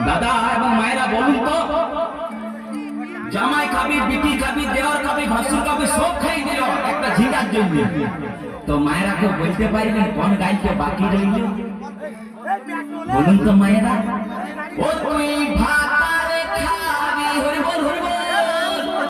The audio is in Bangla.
দাদা এবং মায়েরা বলুন তো, জামাই খাবি, বিটি খাবি, দেওয়ার খাবি, ভাসুর খাবি, সব খাই দিল একটা ঝিঙ্গার জন্য। তো মায়েরা কেউ বলতে পারবেন কোন গাইকে বাকি রইল? বলুন তো মায়েরা। ও তুই